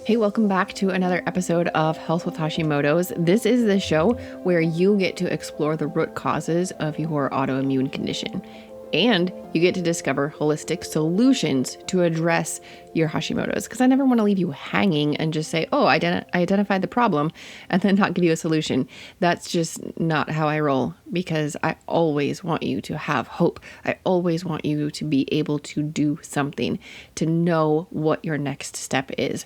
Hey, welcome back to another episode of Health with Hashimoto's. This is the show where you get to explore the root causes of your autoimmune condition, and you get to discover holistic solutions to address your Hashimoto's. Because I never want to leave you hanging and just say, oh, I identified the problem, and then not give you a solution. That's just not how I roll, because I always want you to have hope. I always want you to be able to do something, to know what your next step is.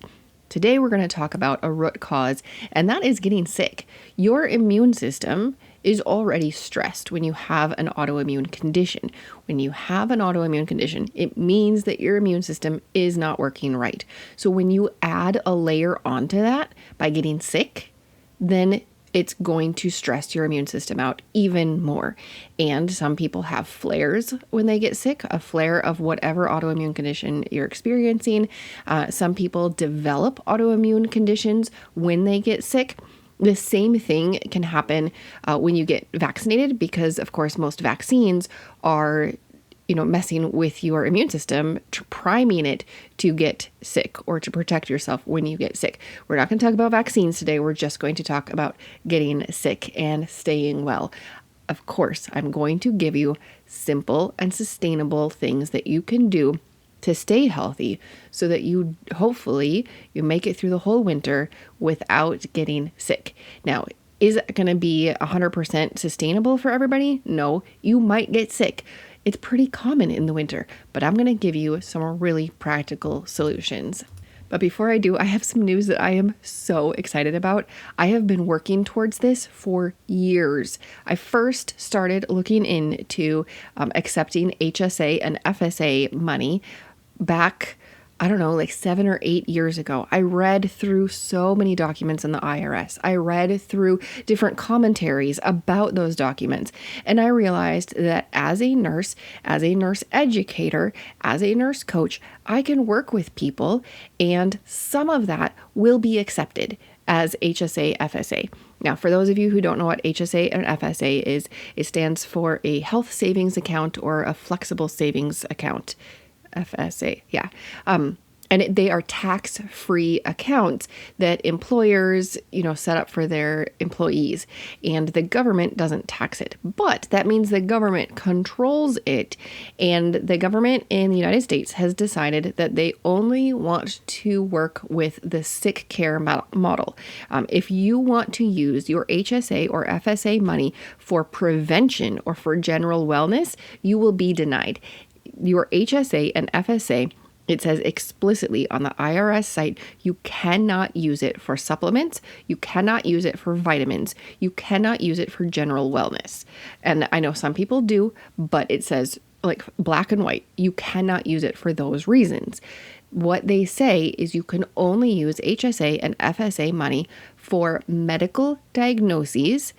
Today, we're going to talk about a root cause, and that is getting sick. Your immune system is already stressed when you have an autoimmune condition. When you have an autoimmune condition, it means that your immune system is not working right. So when you add a layer onto that by getting sick, then it's going to stress your immune system out even more. And some people have flares when they get sick, a flare of whatever autoimmune condition you're experiencing. Some people develop autoimmune conditions when they get sick. The same thing can happen when you get vaccinated, because of course most vaccines are messing with your immune system, priming it to get sick or to protect yourself when you get sick. We're not going to talk about vaccines today. We're just going to talk about getting sick and staying well. Of course, I'm going to give you simple and sustainable things that you can do to stay healthy so that you hopefully make it through the whole winter without getting sick. Now, is it going to be 100% sustainable for everybody? No, you might get sick. It's pretty common in the winter, but I'm going to give you some really practical solutions. But before I do, I have some news that I am so excited about. I have been working towards this for years. I first started looking into accepting HSA and FSA money back, 7 or 8 years ago. I read through so many documents in the IRS. I read through different commentaries about those documents. And I realized that as a nurse educator, as a nurse coach, I can work with people, and some of that will be accepted as HSA, FSA. Now, for those of you who don't know what HSA and FSA is, it stands for a health savings account or a flexible savings account. FSA, yeah. And they are tax-free accounts that employers, set up for their employees, and the government doesn't tax it. But that means the government controls it, and the government in the United States has decided that they only want to work with the sick care model. If you want to use your HSA or FSA money for prevention or for general wellness, you will be denied. Your HSA and FSA, it says explicitly on the IRS site, you cannot use it for supplements, you cannot use it for vitamins, you cannot use it for general wellness. And I know some people do, but it says like black and white, you cannot use it for those reasons. What they say is you can only use HSA and FSA money for medical diagnoses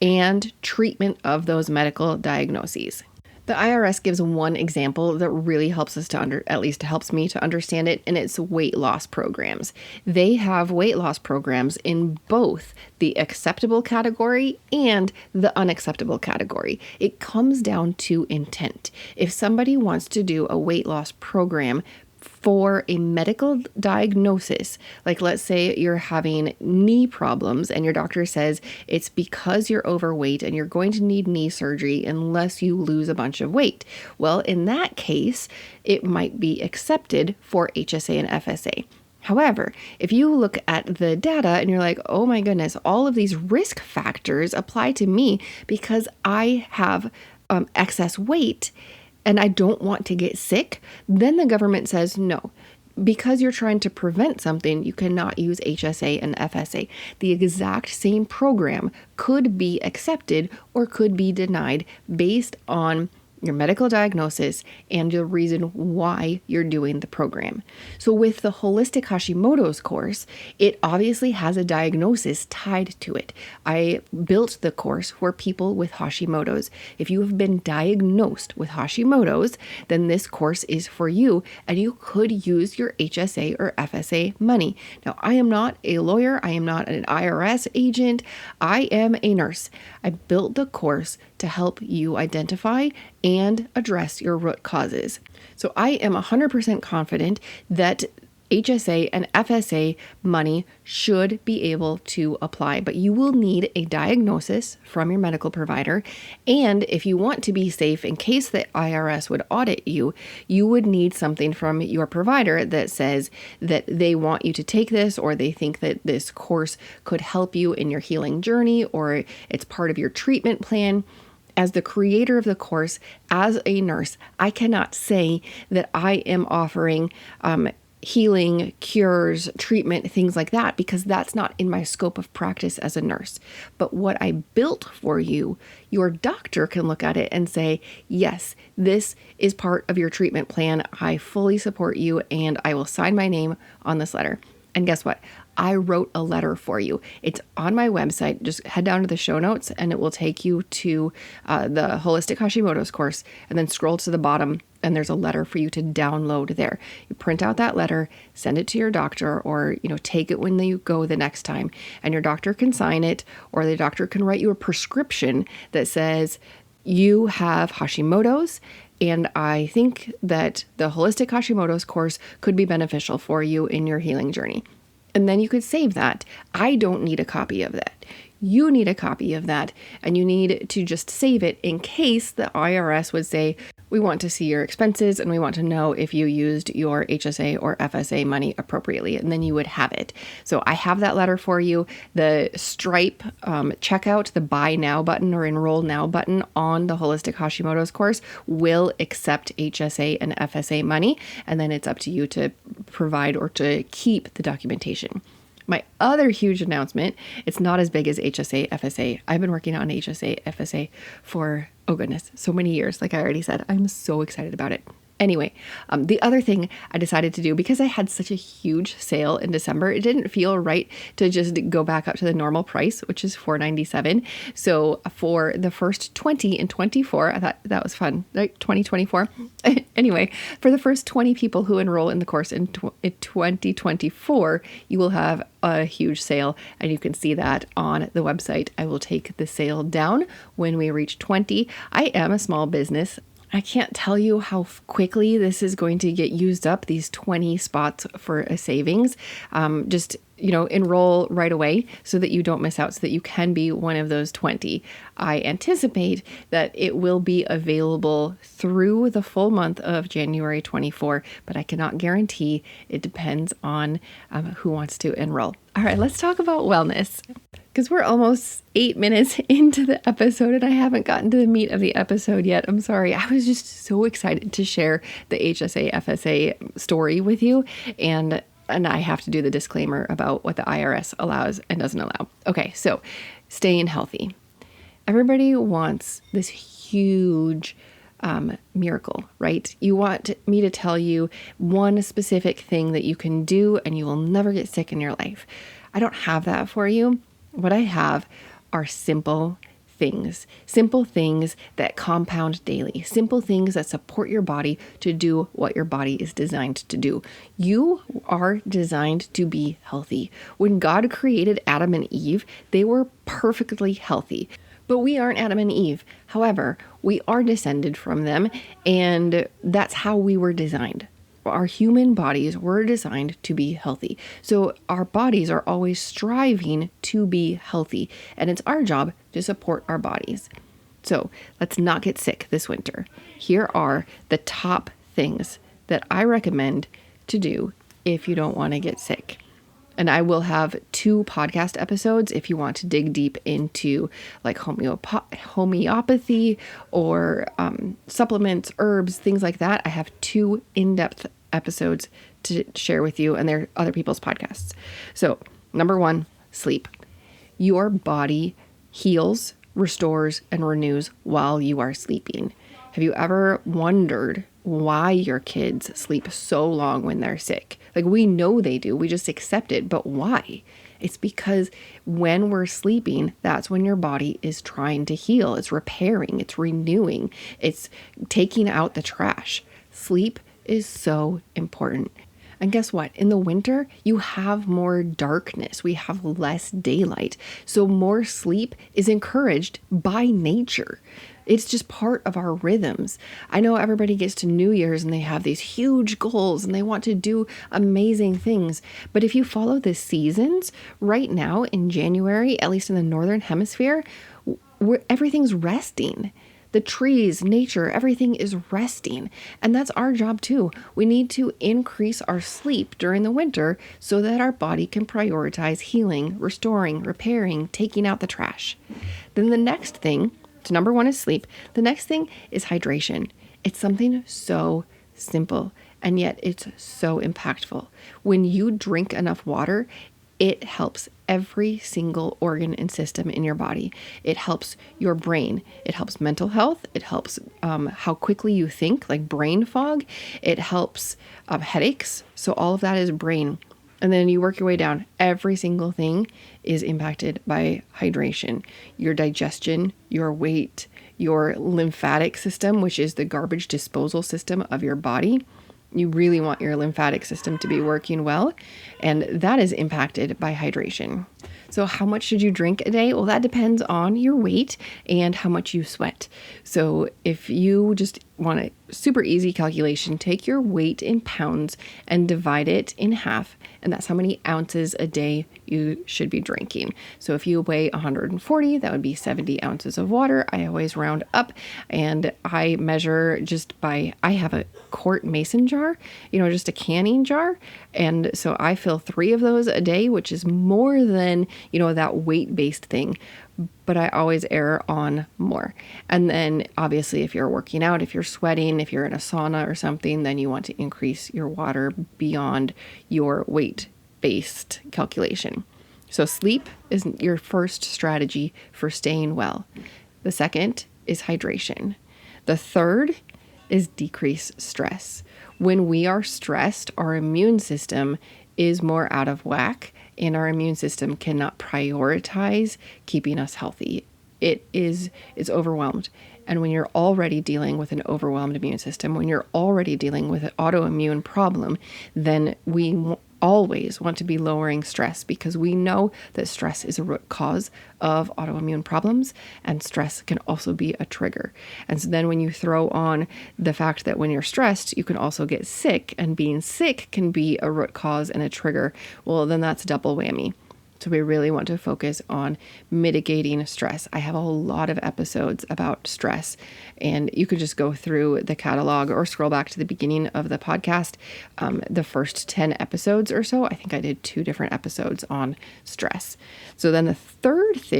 and treatment of those medical diagnoses. The IRS gives one example that really helps us at least helps me to understand it, and it's weight loss programs. They have weight loss programs in both the acceptable category and the unacceptable category. It comes down to intent. If somebody wants to do a weight loss program for a medical diagnosis, like let's say you're having knee problems and your doctor says it's because you're overweight and you're going to need knee surgery unless you lose a bunch of weight. Well, in that case, it might be accepted for HSA and FSA. However, if you look at the data and you're like, oh my goodness, all of these risk factors apply to me because I have excess weight and I don't want to get sick, then the government says no. Because you're trying to prevent something, you cannot use HSA and FSA. The exact same program could be accepted or could be denied based on your medical diagnosis and the reason why you're doing the program. So with the Holistic Hashimoto's course, it obviously has a diagnosis tied to it. I built the course for people with Hashimoto's. If you have been diagnosed with Hashimoto's, then this course is for you, and you could use your HSA or FSA money. Now, I am not a lawyer. I am not an IRS agent. I am a nurse. I built the course to help you identify and address your root causes. So I am 100% confident that HSA and FSA money should be able to apply, but you will need a diagnosis from your medical provider. And if you want to be safe in case the IRS would audit you, you would need something from your provider that says that they want you to take this, or they think that this course could help you in your healing journey, or it's part of your treatment plan. As the creator of the course, as a nurse, I cannot say that I am offering healing, cures, treatment, things like that, because that's not in my scope of practice as a nurse. But what I built for you, your doctor can look at it and say, yes, this is part of your treatment plan. I fully support you, and I will sign my name on this letter. And guess what? I wrote a letter for you. It's on my website. Just head down to the show notes and it will take you to the Holistic Hashimoto's course, and then scroll to the bottom and there's a letter for you to download there. You print out that letter, send it to your doctor, or, take it when you go the next time, and your doctor can sign it, or the doctor can write you a prescription that says you have Hashimoto's, and I think that the Holistic Hashimoto's course could be beneficial for you in your healing journey. And then you could save that. I don't need a copy of that. You need a copy of that, and you need to just save it in case the IRS would say, we want to see your expenses and we want to know if you used your HSA or FSA money appropriately, and then you would have it. So I have that letter for you. The Stripe checkout, the buy now button or enroll now button on the Holistic Hashimoto's course will accept HSA and FSA money, and then it's up to you to provide or to keep the documentation. My other huge announcement, it's not as big as HSA, FSA. I've been working on HSA, FSA for, oh goodness, so many years. Like I already said, I'm so excited about it. Anyway, the other thing I decided to do, because I had such a huge sale in December, it didn't feel right to just go back up to the normal price, which is $497. So for the first 20 in 24, I thought that was fun, like 2024. Anyway, for the first 20 people who enroll in the course in 2024, you will have a huge sale, and you can see that on the website. I will take the sale down when we reach 20. I am a small business. I can't tell you how quickly this is going to get used up, these 20 spots for a savings. Just enroll right away so that you don't miss out, so that you can be one of those 20. I anticipate that it will be available through the full month of January 24, but I cannot guarantee. It depends on who wants to enroll. All right, let's talk about wellness, because we're almost 8 minutes into the episode and I haven't gotten to the meat of the episode yet. I'm sorry. I was just so excited to share the HSA FSA story with you, and I have to do the disclaimer about what the IRS allows and doesn't allow. Okay, so staying healthy. Everybody wants this huge miracle, right? You want me to tell you one specific thing that you can do and you will never get sick in your life. I don't have that for you. What I have are simple things that compound daily, simple things that support your body to do what your body is designed to do. You are designed to be healthy. When God created Adam and Eve, they were perfectly healthy. But we aren't Adam and Eve. However, we are descended from them, and that's how we were designed. Our human bodies were designed to be healthy. So our bodies are always striving to be healthy, and it's our job to support our bodies. So let's not get sick this winter. Here are the top things that I recommend to do if you don't want to get sick. And I will have 2 podcast episodes if you want to dig deep into like homeopathy or supplements, herbs, things like that. I have 2 in-depth episodes to share with you, and they're other people's podcasts. So, number 1, sleep. Your body heals, restores, and renews while you are sleeping. Have you ever wondered why your kids sleep so long when they're sick? Like, we know they do, we just accept it, but why? It's because when we're sleeping, that's when your body is trying to heal. It's repairing, it's renewing, it's taking out the trash. Sleep is so important. And guess what? In the winter, you have more darkness. We have less daylight. So more sleep is encouraged by nature. It's just part of our rhythms. I know everybody gets to New Year's and they have these huge goals and they want to do amazing things. But if you follow the seasons right now in January, at least in the Northern Hemisphere, everything's resting. The trees, nature, everything is resting. And that's our job too. We need to increase our sleep during the winter so that our body can prioritize healing, restoring, repairing, taking out the trash. Then the next thing, so number one is sleep. The next thing is hydration. It's something so simple, and yet it's so impactful. When you drink enough water, it helps every single organ and system in your body. It helps your brain. It helps mental health. It helps how quickly you think, like brain fog. It helps headaches. So all of that is brain. And then you work your way down. Every single thing is impacted by hydration. Your digestion, your weight, your lymphatic system, which is the garbage disposal system of your body. You really want your lymphatic system to be working well, and that is impacted by hydration. So how much should you drink a day? Well, that depends on your weight and how much you sweat. So if you just want a super easy calculation, take your weight in pounds and divide it in half. And that's how many ounces a day you should be drinking. So if you weigh 140, that would be 70 ounces of water. I always round up, and I measure I have a quart mason jar, just a canning jar. And so I fill 3 of those a day, which is more than, that weight-based thing. But I always err on more. And then obviously if you're working out, if you're sweating, if you're in a sauna or something, then you want to increase your water beyond your weight-based calculation. So sleep is your first strategy for staying well. The second is hydration. The third is decrease stress. When we are stressed, our immune system is more out of whack, and our immune system cannot prioritize keeping us healthy. It's overwhelmed. And when you're already dealing with an overwhelmed immune system, when you're already dealing with an autoimmune problem, then we always want to be lowering stress, because we know that stress is a root cause of autoimmune problems, and stress can also be a trigger. And so then when you throw on the fact that when you're stressed, you can also get sick, and being sick can be a root cause and a trigger, well, then that's double whammy. So we really want to focus on mitigating stress. I have a whole lot of episodes about stress, and you could just go through the catalog or scroll back to the beginning of the podcast. The first 10 episodes or so, I think I did 2 different episodes on stress. So then the fourth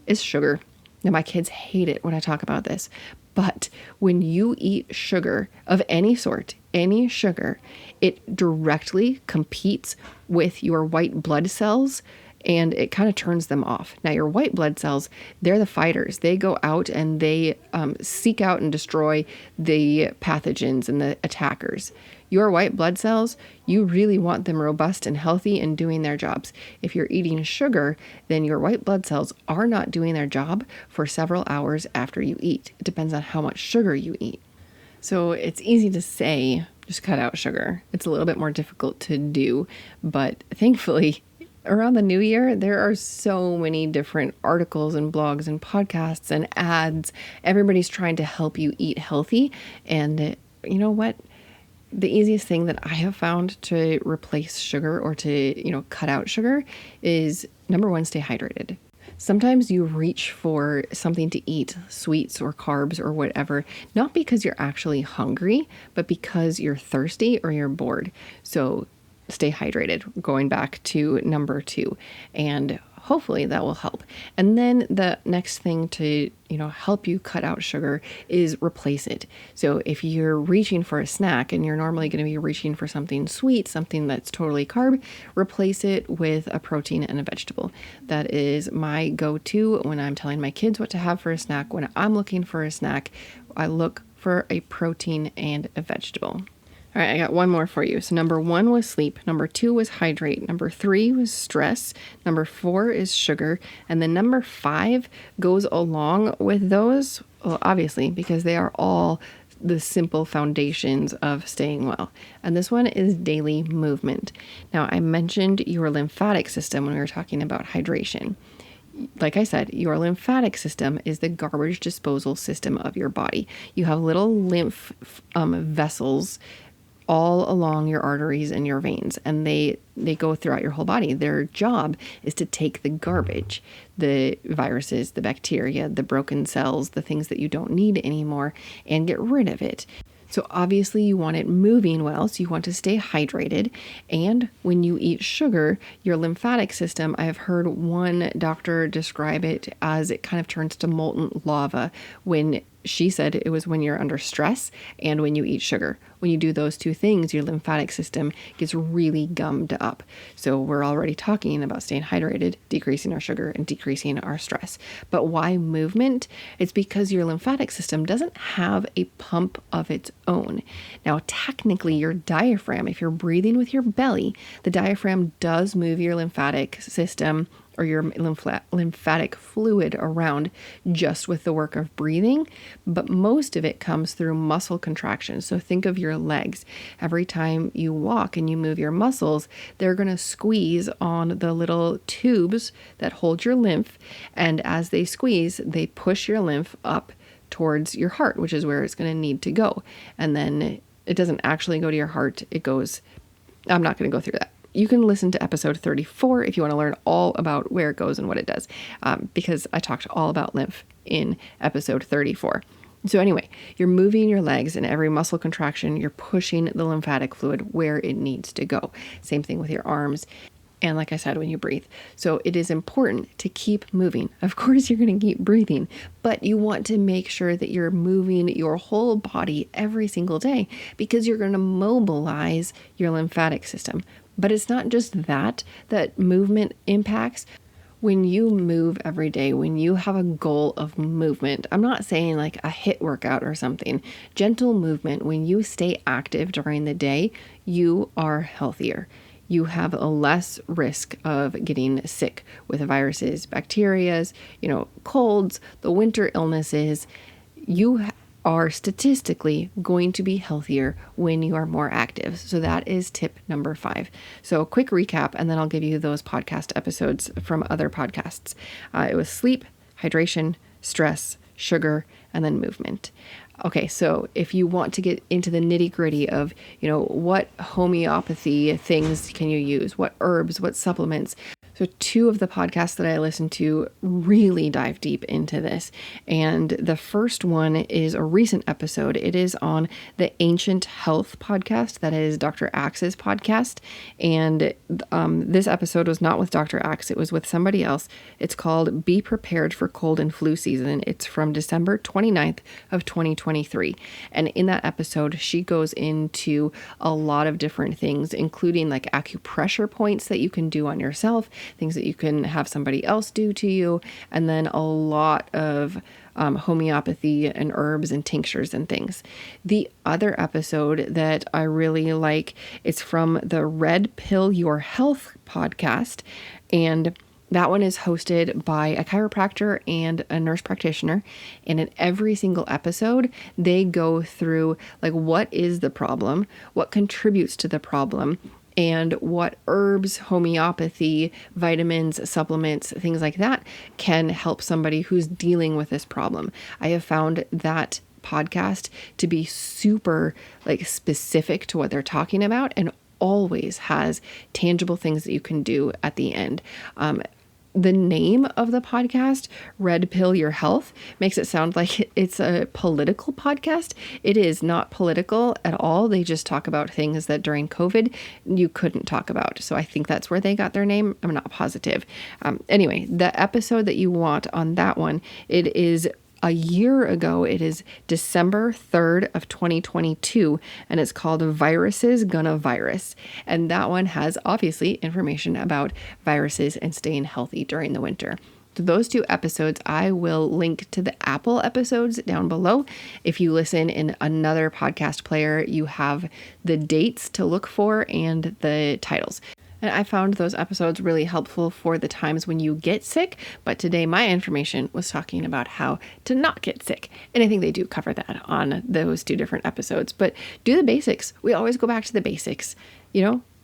is sugar. Now my kids hate it when I talk about this, but when you eat sugar of any sort, any sugar, it directly competes with your white blood cells, and it kind of turns them off. Now, your white blood cells, they're the fighters. They go out and they seek out and destroy the pathogens and the attackers. Your white blood cells, you really want them robust and healthy and doing their jobs. If you're eating sugar, then your white blood cells are not doing their job for several hours after you eat. It depends on how much sugar you eat. So it's easy to say, just cut out sugar. It's a little bit more difficult to do, but thankfully, around the new year, there are so many different articles and blogs and podcasts and ads. Everybody's trying to help you eat healthy. And you know what? The easiest thing that I have found to replace sugar or to, cut out sugar is, number one, stay hydrated. Sometimes you reach for something to eat, sweets or carbs or whatever, not because you're actually hungry, but because you're thirsty or you're bored. So stay hydrated, going back to number 2, and hopefully that will help. And then the next thing to, help you cut out sugar is replace it. So if you're reaching for a snack and you're normally going to be reaching for something sweet, something that's totally carb, replace it with a protein and a vegetable. That is my go-to when I'm telling my kids what to have for a snack. When I'm looking for a snack, I look for a protein and a vegetable. All right, I got one more for you. So number 1 was sleep. Number 2 was hydrate. Number 3 was stress. Number 4 is sugar. And then number 5 goes along with those, well, obviously, because they are all the simple foundations of staying well. And this one is daily movement. Now, I mentioned your lymphatic system when we were talking about hydration. like I said, your lymphatic system is the garbage disposal system of your body. You have little lymph vessels all along your arteries and your veins, and they go throughout your whole body. Their job is to take the garbage, the viruses, the bacteria, the broken cells, the things that you don't need anymore, and get rid of it. So obviously you want it moving well, so you want to stay hydrated. And when you eat sugar, your lymphatic system, I have heard one doctor describe it as it kind of turns to molten lava when she said it was when you're under stress and when you eat sugar. When you do those two things, your lymphatic system gets really gummed up. So we're already talking about staying hydrated, decreasing our sugar, and decreasing our stress. But why movement? It's because your lymphatic system doesn't have a pump of its own. Now, technically, your diaphragm, if you're breathing with your belly, the diaphragm does move your lymphatic system or your lymphatic fluid around just with the work of breathing, but most of it comes through muscle contraction. So think of your legs. Every time you walk and you move your muscles, they're going to squeeze on the little tubes that hold your lymph, and as they squeeze, they push your lymph up towards your heart, which is where it's going to need to go. And then it doesn't actually go to your heart, it goes, I'm not going to go through that. You can listen to episode 34 if you want to learn all about where it goes and what it does, because I talked all about lymph in episode 34. So anyway, you're moving your legs, and every muscle contraction, you're pushing the lymphatic fluid where it needs to go. Same thing with your arms. And like I said, when you breathe. So it is important to keep moving. Of course, you're going to keep breathing, but you want to make sure that you're moving your whole body every single day, because you're going to mobilize your lymphatic system. But it's not just that movement impacts. When you move every day, when you have a goal of movement, I'm not saying like a HIIT workout or something, gentle movement, when you stay active during the day, you are healthier. You have a less risk of getting sick with viruses, bacterias, colds, the winter illnesses. You are statistically going to be healthier when you are more active. So that is tip number 5. So a quick recap, and then I'll give you those podcast episodes from other podcasts. It was sleep, hydration, stress, sugar, and then movement. Okay, so if you want to get into the nitty gritty of, what homeopathy things can you use, what herbs, what supplements. So 2 of the podcasts that I listened to really dive deep into this. And the first one is a recent episode. It is on the Ancient Health podcast. That is Dr. Axe's podcast. And this episode was not with Dr. Axe. It was with somebody else. It's called Be Prepared for Cold and Flu Season. It's from December 29th of 2023. And in that episode, she goes into a lot of different things, including like acupressure points that you can do on yourself, things that you can have somebody else do to you, and then a lot of homeopathy and herbs and tinctures and things. The other episode that I really like, it's from the Red Pill Your Health podcast, and that one is hosted by a chiropractor and a nurse practitioner. And in every single episode, they go through like, what is the problem? What contributes to the problem? And what herbs, homeopathy, vitamins, supplements, things like that can help somebody who's dealing with this problem. I have found that podcast to be super specific to what they're talking about, and always has tangible things that you can do at the end. The name of the podcast, Red Pill Your Health, makes it sound like it's a political podcast. It is not political at all. They just talk about things that during COVID you couldn't talk about. So I think that's where they got their name. I'm not positive. Anyway, the episode that you want on that one, it is a year ago. It is December 3rd of 2022, and it's called Viruses Gonna Virus. And that one has obviously information about viruses and staying healthy during the winter. So those 2 episodes, I will link to the Apple episodes down below. If you listen in another podcast player, you have the dates to look for and the titles. And I found those episodes really helpful for the times when you get sick. But today my information was talking about how to not get sick. And I think they do cover that on those 2 different episodes. But do the basics. We always go back to the basics.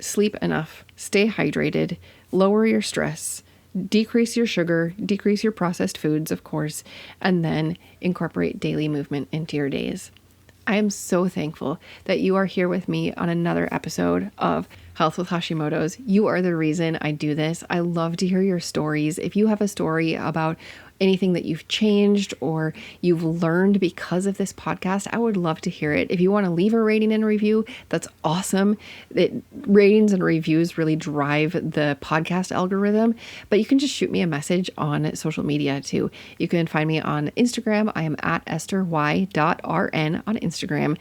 Sleep enough, stay hydrated, lower your stress, decrease your sugar, decrease your processed foods, of course, and then incorporate daily movement into your days. I am so thankful that you are here with me on another episode of Health with Hashimoto's. You are the reason I do this. I love to hear your stories. If you have a story about anything that you've changed or you've learned because of this podcast, I would love to hear it. If you want to leave a rating and review, that's awesome. Ratings and reviews really drive the podcast algorithm, but you can just shoot me a message on social media too. You can find me on Instagram. I am at EstherY.RN on Instagram.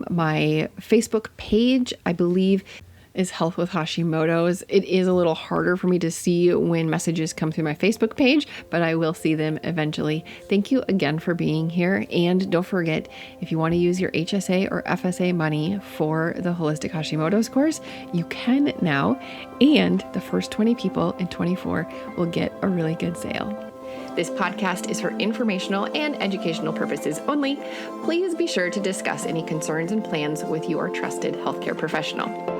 My Facebook page, I believe, is Health with Hashimoto's. It is a little harder for me to see when messages come through my Facebook page, but I will see them eventually. Thank you again for being here. And don't forget, if you want to use your HSA or FSA money for the Holistic Hashimoto's course, you can now. And the first 20 people in 24 will get a really good sale. This podcast is for informational and educational purposes only. Please be sure to discuss any concerns and plans with your trusted healthcare professional.